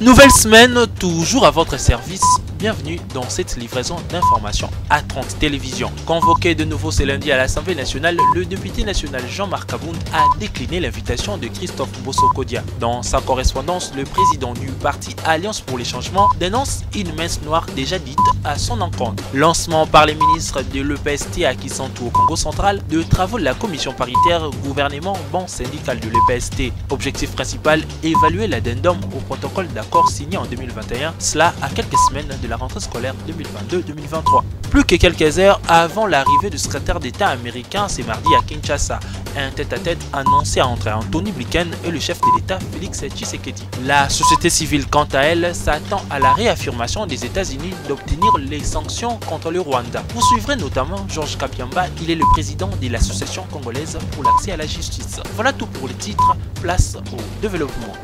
Nouvelle semaine, toujours à votre service. Bienvenue dans cette livraison d'informations à 30 télévisions. Convoqué de nouveau ce lundi à l'Assemblée nationale, le député national Jean-Marc Kabound a décliné l'invitation de Christophe Mbosso-Kodia. Dans sa correspondance, le président du parti Alliance pour les changements dénonce une messe noire déjà dite à son encontre. Lancement par les ministres de l'EPST à Kisantu au Congo central de travaux de la commission paritaire gouvernement banque syndicale de l'EPST. Objectif principal, évaluer l'addendum au protocole d'accord signé en 2021, cela à quelques semaines de la rentrée scolaire 2022-2023. Plus que quelques heures avant l'arrivée du secrétaire d'État américain, c'est mardi à Kinshasa, un tête-à-tête annoncé entre Anthony Blinken et le chef de l'État Félix Tshisekedi. La société civile, quant à elle, s'attend à la réaffirmation des États-Unis d'obtenir les sanctions contre le Rwanda. Vous suivrez notamment Georges Kapiamba, il est le président de l'Association congolaise pour l'accès à la justice. Voilà tout pour les titres, place au développement.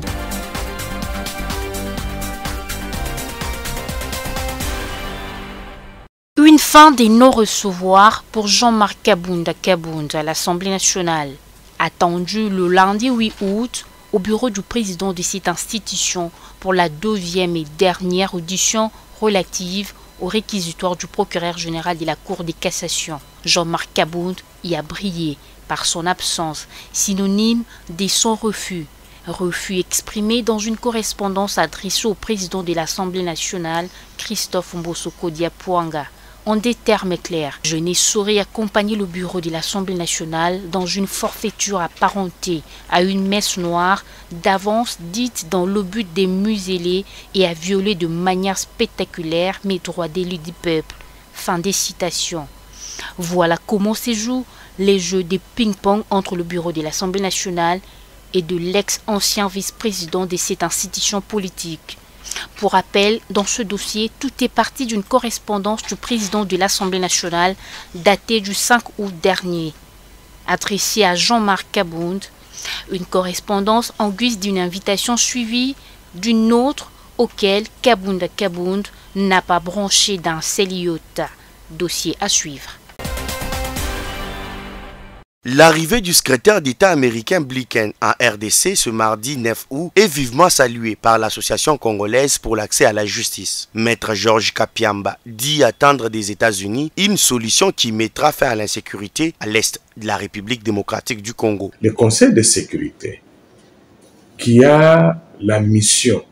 Une fin des non-recevoirs pour Jean-Marc Kabound à l'Assemblée nationale, attendue le lundi 8 août au bureau du président de cette institution pour la deuxième et dernière audition relative au réquisitoire du procureur général de la Cour de cassation. Jean-Marc Kabound y a brillé par son absence, synonyme de son refus. Refus exprimé dans une correspondance adressée au président de l'Assemblée nationale, Christophe Mbosso-Kodia Pouanga. En des termes clairs, je ne saurais accompagner le bureau de l'Assemblée nationale dans une forfaiture apparentée à une messe noire d'avance dite dans le but de museler et à violer de manière spectaculaire mes droits d'élu du peuple. Fin des citations. Voilà comment se jouent les jeux de ping-pong entre le bureau de l'Assemblée nationale et de l'ex-ancien vice-président de cette institution politique. Pour rappel, dans ce dossier, tout est parti d'une correspondance du président de l'Assemblée nationale datée du 5 août dernier, adressée à Jean-Marc Kabound, une correspondance en guise d'une invitation suivie d'une autre auquel Kabound n'a pas branché d'un seul iota. Dossier à suivre. L'arrivée du secrétaire d'État américain Blinken en RDC ce mardi 9 août est vivement saluée par l'Association congolaise pour l'accès à la justice. Maître Georges Kapiamba dit attendre des États-Unis une solution qui mettra fin à l'insécurité à l'est de la République démocratique du Congo. Le Conseil de sécurité, qui a la mission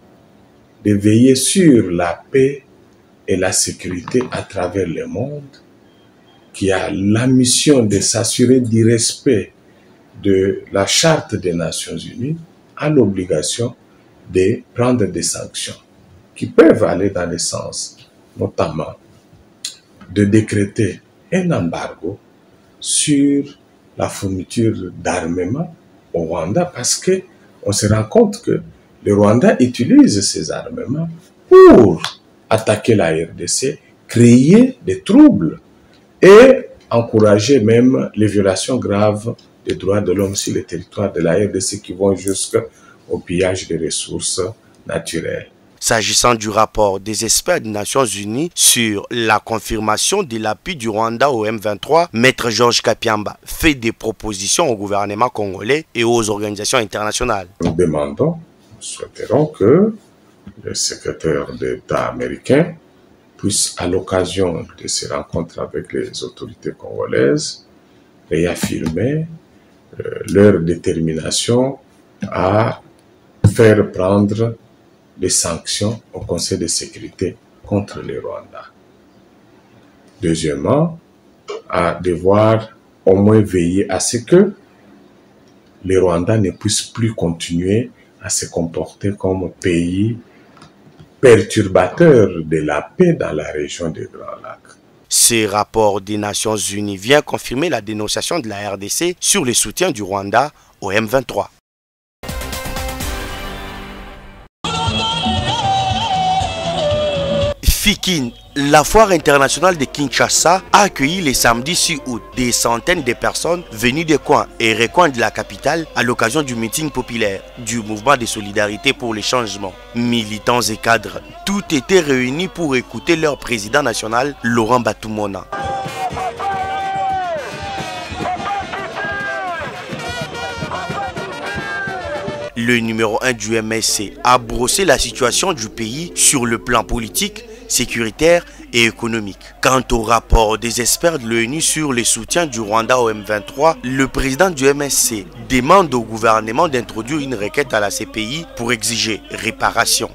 de veiller sur la paix et la sécurité à travers le monde, qui a la mission de s'assurer du respect de la Charte des Nations Unies, a l'obligation de prendre des sanctions qui peuvent aller dans le sens, notamment, de décréter un embargo sur la fourniture d'armement au Rwanda parce que on se rend compte que le Rwanda utilise ces armements pour attaquer la RDC, créer des troubles et encourager même les violations graves des droits de l'homme sur le territoire de la RDC qui vont jusqu'au pillage des ressources naturelles. S'agissant du rapport des experts des Nations Unies sur la confirmation de l'appui du Rwanda au M23, Maître Georges Kapiamba fait des propositions au gouvernement congolais et aux organisations internationales. Nous demandons, nous souhaiterons que le secrétaire d'État américain puisse, à l'occasion de ces rencontres avec les autorités congolaises, réaffirmer leur détermination à faire prendre des sanctions au Conseil de sécurité contre le Rwanda. Deuxièmement, à devoir au moins veiller à ce que le Rwanda ne puisse plus continuer à se comporter comme pays perturbateur de la paix dans la région des Grands Lacs. Ce rapport des Nations Unies vient confirmer la dénonciation de la RDC sur le soutien du Rwanda au M23. FIKIN, la foire internationale de Kinshasa, a accueilli le samedi 6 août des centaines de personnes venues des coins et recoins de la capitale à l'occasion du meeting populaire du mouvement de solidarité pour les changements. Militants et cadres, tout était réunis pour écouter leur président national, Laurent Batumona. Le numéro 1 du MSC a brossé la situation du pays sur le plan politique, sécuritaire et économique. Quant au rapport des experts de l'ONU sur le soutien du Rwanda au M23, le président du MSC demande au gouvernement d'introduire une requête à la CPI pour exiger réparation.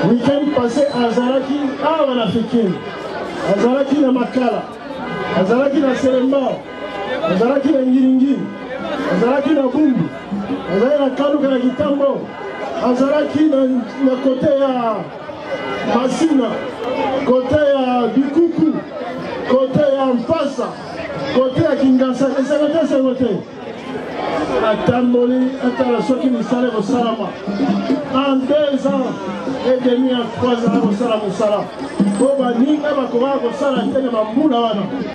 Week-end passé à Azaraki, Azaraki na Makala, Azaraki na Seremba, Azaraki na Ngiringi, Azaraki na Bumbu, Azaraki na Kaluka na Kitambo, Azaraki na côté ya Masina, côté ya Bikuku, côté ya Mpasa, côté ya Kinshasa, et c'est côté. Atamboli, atala soki misale au Salama. En 2 ans et demi à 3 ans au Salama.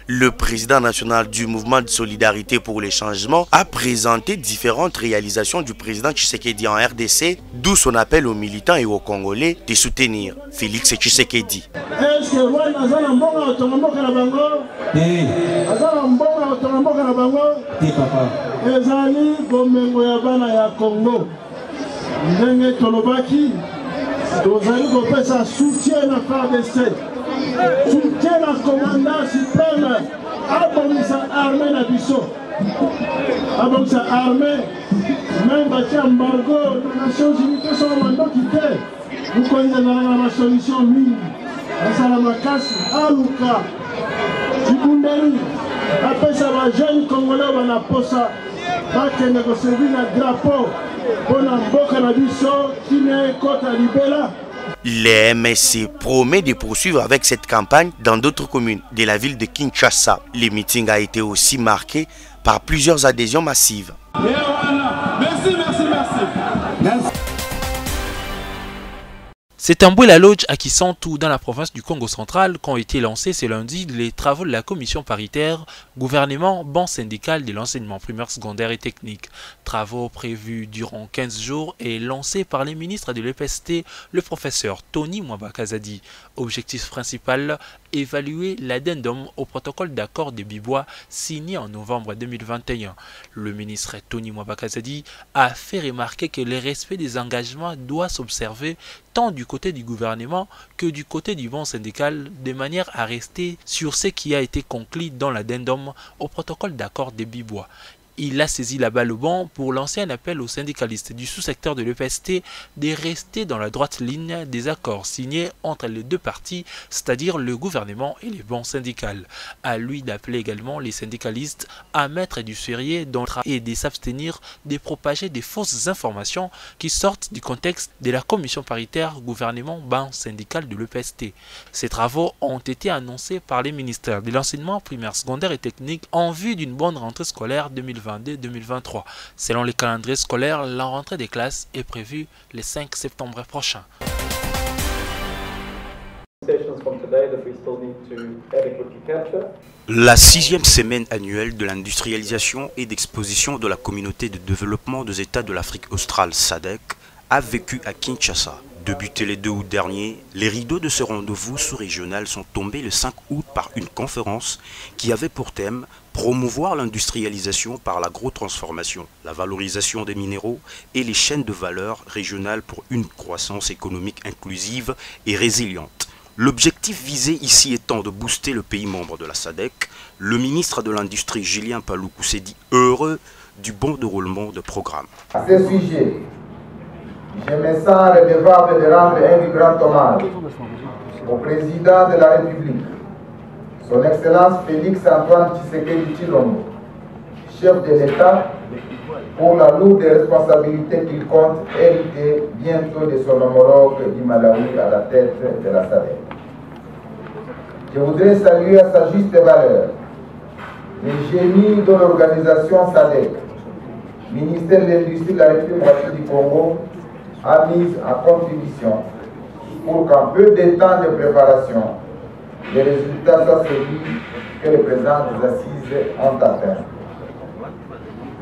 Le président national du mouvement de solidarité pour les changements a présenté différentes réalisations du président Tshisekedi en RDC, d'où son appel aux militants et aux Congolais de soutenir Félix Tshisekedi. Est-ce que tozali kopesa soutien na FARDC, soutien na commandant suprême, abongisa armée na biso, abongisa armée, même bati embargo na Nations Unies toso mandoki te, mukonza na ma solution mingi, asala makasi, aluka, jibundeli, apesa ba jeune congolais bana posa, bakende ko servir na drapeau. Le MSC promet de poursuivre avec cette campagne dans d'autres communes de la ville de Kinshasa. Le meeting a été aussi marqué par plusieurs adhésions massives. Merci. C'est un Mbouela Lodge à Kisantu dans la province du Congo central qu'ont été lancés ce lundi les travaux de la commission paritaire gouvernement banc syndical de l'enseignement primaire, secondaire et technique. Travaux prévus durant 15 jours et lancés par les ministres de l'EPST, le professeur Tony Mwabakazadi. Objectif principal, évaluer l'addendum au protocole d'accord de Bibois signé en novembre 2021. Le ministre Tony Mwabakazadi a fait remarquer que le respect des engagements doit s'observer tant du côté du gouvernement que du côté du banc syndical, de manière à rester sur ce qui a été conclu dans l'addendum au protocole d'accord de Bibois. Il a saisi la balle au banc pour lancer un appel aux syndicalistes du sous-secteur de l'EPST de rester dans la droite ligne des accords signés entre les deux parties, c'est-à-dire le gouvernement et les bancs syndicales. À lui d'appeler également les syndicalistes à mettre du sérieux et de s'abstenir de propager des fausses informations qui sortent du contexte de la commission paritaire gouvernement-banc syndical de l'EPST. Ces travaux ont été annoncés par les ministères de l'enseignement primaire, secondaire et technique en vue d'une bonne rentrée scolaire 2022-2023. Selon les calendriers scolaires, la rentrée des classes est prévue le 5 septembre prochain. La 6e semaine annuelle de l'industrialisation et d'exposition de la communauté de développement des États de l'Afrique australe SADC a vécu à Kinshasa. Débuté le 2 août dernier, les rideaux de ce rendez-vous sous-régional sont tombés le 5 août par une conférence qui avait pour thème promouvoir l'industrialisation par l'agrotransformation, la valorisation des minéraux et les chaînes de valeur régionales pour une croissance économique inclusive et résiliente. L'objectif visé ici étant de booster le pays membre de la SADC, le ministre de l'Industrie Julien Paluku s'est dit heureux du bon déroulement de programme. À ce sujet, je me sens redevable de rendre un vibrant hommage au président de la République, son Excellence Félix-Antoine Tshisekedi Tshilombo, chef de l'État, pour la lourde responsabilité qu'il compte hériter bientôt de son homologue du Malawi à la tête de la SADC. Je voudrais saluer à sa juste valeur les génies de l'organisation SADC, ministère de l'Industrie de la République du Congo, a mis en contribution pour qu'en peu de temps de préparation, les résultats soient celui que les présidents des assises ont atteint.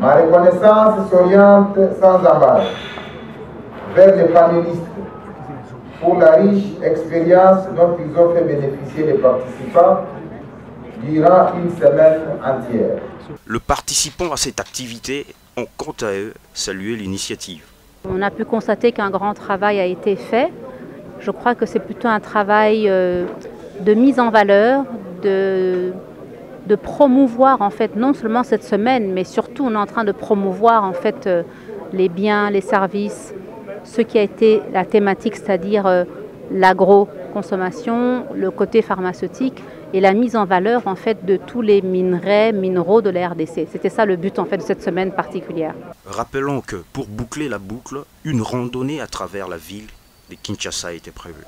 Ma reconnaissance s'oriente sans embarras vers les panélistes pour la riche expérience dont ils ont fait bénéficier les participants durant une semaine entière. Les participants à cette activité ont quant à eux salué l'initiative. On a pu constater qu'un grand travail a été fait. Je crois que c'est plutôt un travail de mise en valeur, de promouvoir en fait non seulement cette semaine, mais surtout on est en train de promouvoir en fait les biens, les services, ce qui a été la thématique, c'est-à-dire l'agro-consommation, le côté pharmaceutique et la mise en valeur en fait de tous les minerais, minéraux de la RDC. C'était ça le but en fait de cette semaine particulière. Rappelons que pour boucler la boucle, une randonnée à travers la ville de Kinshasa était prévue.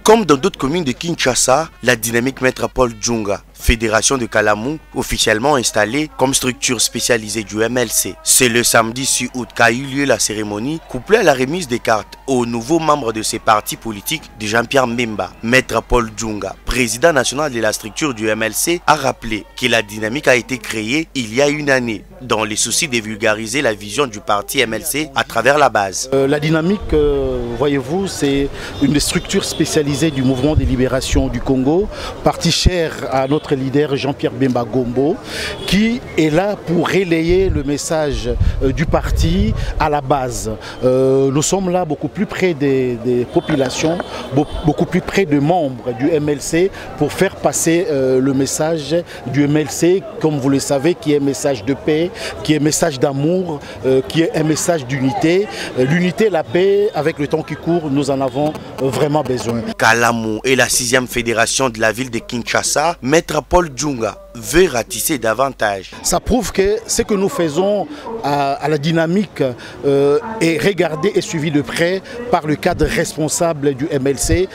Comme dans d'autres communes de Kinshasa, la dynamique Métropole Djunga, fédération de Kalamou, officiellement installée comme structure spécialisée du MLC. C'est le samedi 6 août qu'a eu lieu la cérémonie, couplée à la remise des cartes aux nouveaux membres de ces partis politiques de Jean-Pierre Mbemba. Métropole Djunga, président national de la structure du MLC, a rappelé que la dynamique a été créée il y a une année, dans les soucis de vulgariser la vision du parti MLC à travers la base. La dynamique, voyez-vous, c'est une des structures spécialisées du mouvement de libération du Congo, parti cher à notre leader Jean-Pierre Bemba Gombo, qui est là pour relayer le message du parti à la base. Nous sommes là beaucoup plus près des populations, beaucoup plus près des membres du MLC pour faire passer le message du MLC, comme vous le savez, qui est un message de paix, qui est un message d'amour, qui est un message d'unité. L'unité, la paix, avec le temps qui court, nous en avons vraiment besoin. Kalamou et la 6e fédération de la ville de Kinshasa, Métropole Djunga, veut ratisser davantage. Ça prouve que ce que nous faisons à la dynamique est regardé et suivi de près par le cadre responsable du MLC.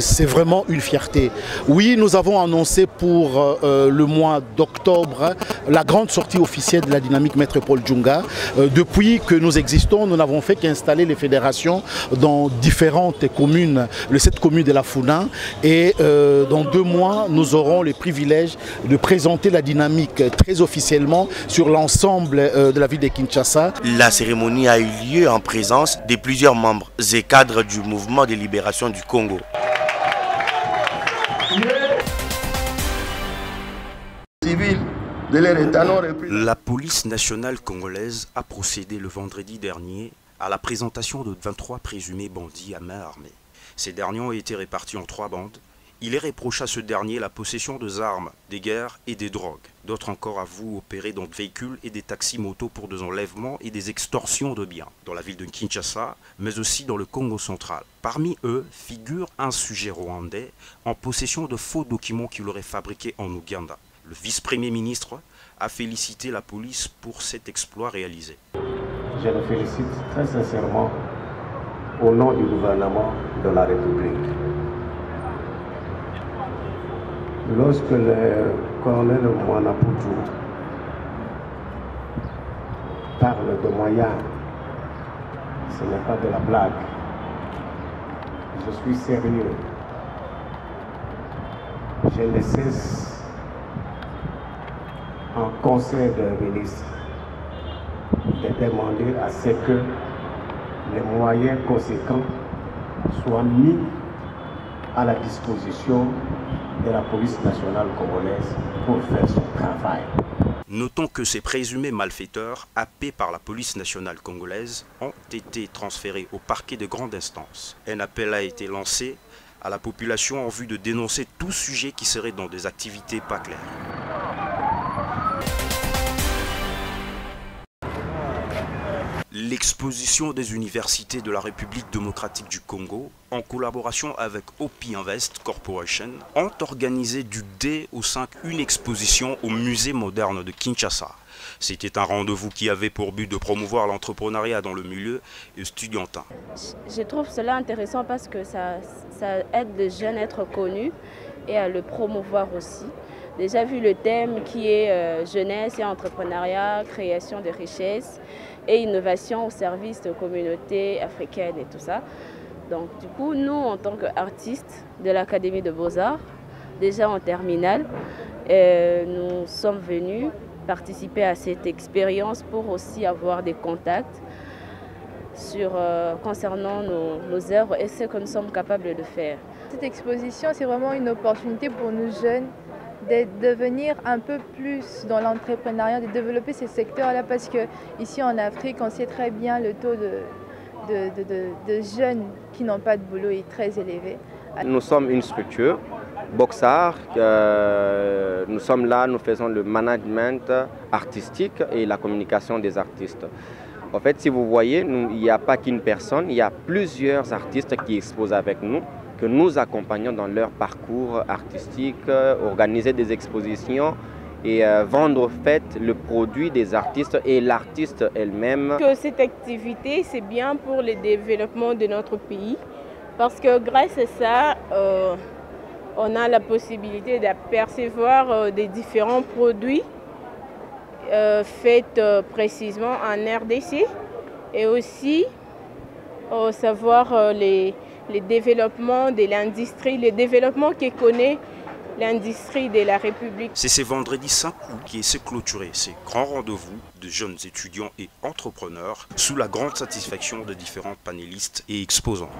C'est vraiment une fierté. Oui, nous avons annoncé pour le mois d'octobre la grande sortie officielle de la dynamique Métropole Djunga. Depuis que nous existons, nous n'avons fait qu'installer les fédérations dans différentes communes, les 7 communes de la Founa. Et dans 2 mois, nous aurons le privilège de présenter la dynamique très officiellement sur l'ensemble de la ville de Kinshasa. La cérémonie a eu lieu en présence de plusieurs membres et cadres du mouvement de libération du Congo. La police nationale congolaise a procédé le vendredi dernier à la présentation de 23 présumés bandits à main armée. Ces derniers ont été répartis en 3 bandes. Il est reproché à ce dernier la possession des armes, des guerres et des drogues. D'autres encore avouent opérer dans des véhicules et des taxis-motos pour des enlèvements et des extorsions de biens dans la ville de Kinshasa, mais aussi dans le Congo central. Parmi eux figure un sujet rwandais en possession de faux documents qu'il aurait fabriqués en Ouganda. Le vice-premier ministre a félicité la police pour cet exploit réalisé. Je le félicite très sincèrement au nom du gouvernement de la République. Lorsque le colonel Mwanapoutou parle de moyens, ce n'est pas de la blague. Je suis sérieux. Je ne cesse en conseil de ministre de demander à ce que les moyens conséquents soient mis à la disposition de la police nationale congolaise pour faire son travail. Notons que ces présumés malfaiteurs, happés par la police nationale congolaise, ont été transférés au parquet de grande instance. Un appel a été lancé à la population en vue de dénoncer tout sujet qui serait dans des activités pas claires. L'exposition des universités de la République démocratique du Congo, en collaboration avec OP Invest Corporation, ont organisé du 2 au 5 une exposition au musée moderne de Kinshasa. C'était un rendez-vous qui avait pour but de promouvoir l'entrepreneuriat dans le milieu estudiantin. Je trouve cela intéressant parce que ça aide les jeunes à être connus et à le promouvoir aussi. Déjà vu le thème qui est jeunesse et entrepreneuriat, création de richesses et innovation au service de communautés africaines et tout ça. Donc du coup, nous en tant qu'artistes de l'Académie de Beaux-Arts, déjà en terminale, nous sommes venus participer à cette expérience pour aussi avoir des contacts concernant nos œuvres et ce que nous sommes capables de faire. Cette exposition, c'est vraiment une opportunité pour nous jeunes de devenir un peu plus dans l'entrepreneuriat, de développer ces secteurs-là, parce qu'ici en Afrique, on sait très bien le taux de jeunes qui n'ont pas de boulot est très élevé. Nous sommes une structure, Boxart, nous sommes là, nous faisons le management artistique et la communication des artistes. En fait, si vous voyez, il n'y a pas qu'une personne, il y a plusieurs artistes qui exposent avec nous, que nous accompagnons dans leur parcours artistique, organiser des expositions et vendre en fait le produit des artistes et l'artiste elle-même. Cette activité, c'est bien pour le développement de notre pays parce que grâce à ça, on a la possibilité d'apercevoir des différents produits faits précisément en RDC et aussi savoir les développements de l'industrie, les développements que connaît l'industrie de la République. C'est ce vendredi 5 août qui s'est clôturé ces grands rendez-vous de jeunes étudiants et entrepreneurs sous la grande satisfaction de différents panélistes et exposants.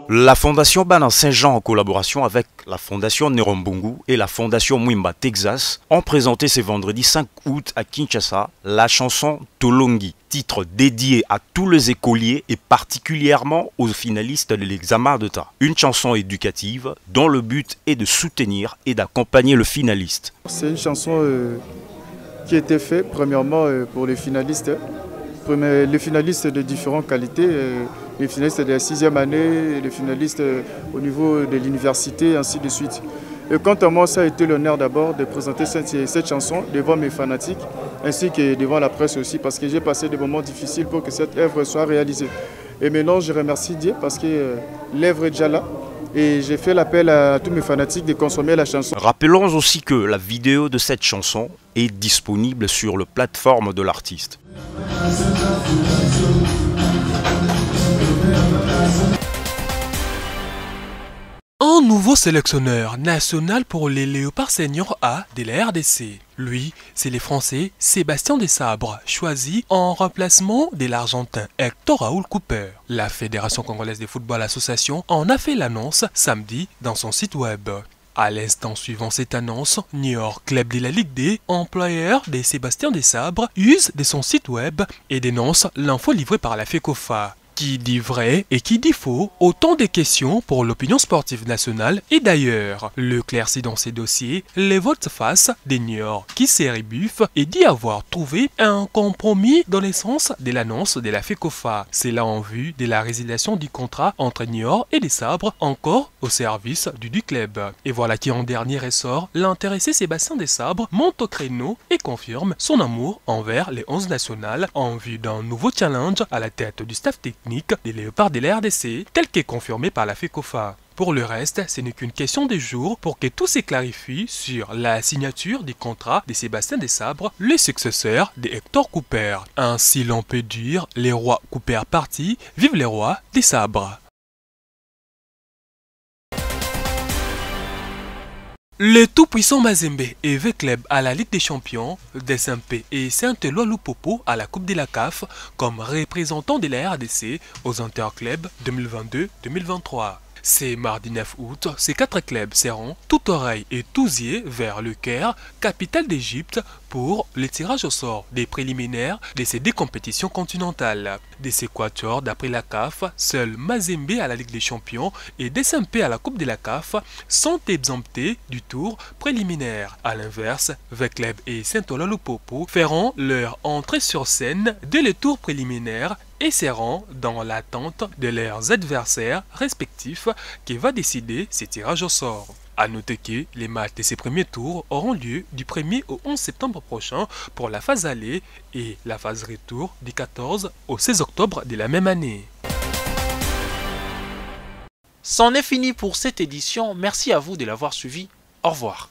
La Fondation Banan Saint-Jean, en collaboration avec la Fondation Nerombungu et la Fondation Mwimba Texas, ont présenté ce vendredi 5 août à Kinshasa la chanson Tolongi, titre dédié à tous les écoliers et particulièrement aux finalistes de l'examen d'État. Une chanson éducative dont le but est de soutenir et d'accompagner le finaliste. C'est une chanson qui a été faite premièrement pour les finalistes. Les finalistes de différentes qualités, les finalistes de la 6e année, les finalistes au niveau de l'université, ainsi de suite. Et quant à moi, ça a été l'honneur d'abord de présenter cette chanson devant mes fanatiques, ainsi que devant la presse aussi, parce que j'ai passé des moments difficiles pour que cette œuvre soit réalisée. Et maintenant, je remercie Dieu parce que l'œuvre est déjà là. Et j'ai fait l'appel à tous mes fanatiques de consommer la chanson. Rappelons aussi que la vidéo de cette chanson est disponible sur la plateforme de l'artiste. Un nouveau sélectionneur national pour les Léopards Seniors A de la RDC. Lui, c'est le Français Sébastien Desabre, choisi en remplacement de l'Argentin Hector Raoul Cooper. La Fédération congolaise de football association en a fait l'annonce samedi dans son site web. À l'instant suivant cette annonce, Niort, club de la Ligue D, employeur de Sébastien Desabre, use de son site web et dénonce l'info livrée par la FECOFA. Qui dit vrai et qui dit faux, autant de questions pour l'opinion sportive nationale et d'ailleurs. Le clairci dans ces dossiers, les volte-face des Niort qui s'est rébuffent et dit avoir trouvé un compromis dans le sens de l'annonce de la FECOFA. C'est là en vue de la résiliation du contrat entre Niort et Desabre, encore au service du club. Et voilà qui en dernier ressort, l'intéressé Sébastien Desabre monte au créneau et confirme son amour envers les 11 nationales en vue d'un nouveau challenge à la tête du staff technique des Léopards de la RDC, tel qu'est confirmé par la FECOFA. Pour le reste, ce n'est qu'une question de jours pour que tout se clarifie sur la signature du contrat de Sébastien Desabre, le successeur de Hector Cooper. Ainsi l'on peut dire, les rois Cooper partis, vive les rois Desabre. Le tout-puissant Mazembe et V-Club à la Ligue des Champions, SMP et Saint-Éloi Lupopo à la Coupe de la CAF comme représentants de la RDC aux Interclubs 2022-2023. C'est mardi 9 août, ces 4 clubs seront tout oreille et tous yeux vers le Caire, capitale d'Égypte, pour le tirage au sort des préliminaires de ces 2 compétitions continentales. Des Équateurs, d'après la CAF, seuls Mazembe à la Ligue des Champions et SMP à la Coupe de la CAF sont exemptés du tour préliminaire. A l'inverse, V-Club et Saint-Éloi Lupopo feront leur entrée sur scène dès le tour préliminaire et seront dans l'attente de leurs adversaires respectifs qui va décider ces tirages au sort. A noter que les matchs de ces premiers tours auront lieu du 1er au 11 septembre prochain pour la phase aller et la phase retour du 14 au 16 octobre de la même année. C'en est fini pour cette édition, merci à vous de l'avoir suivi, au revoir.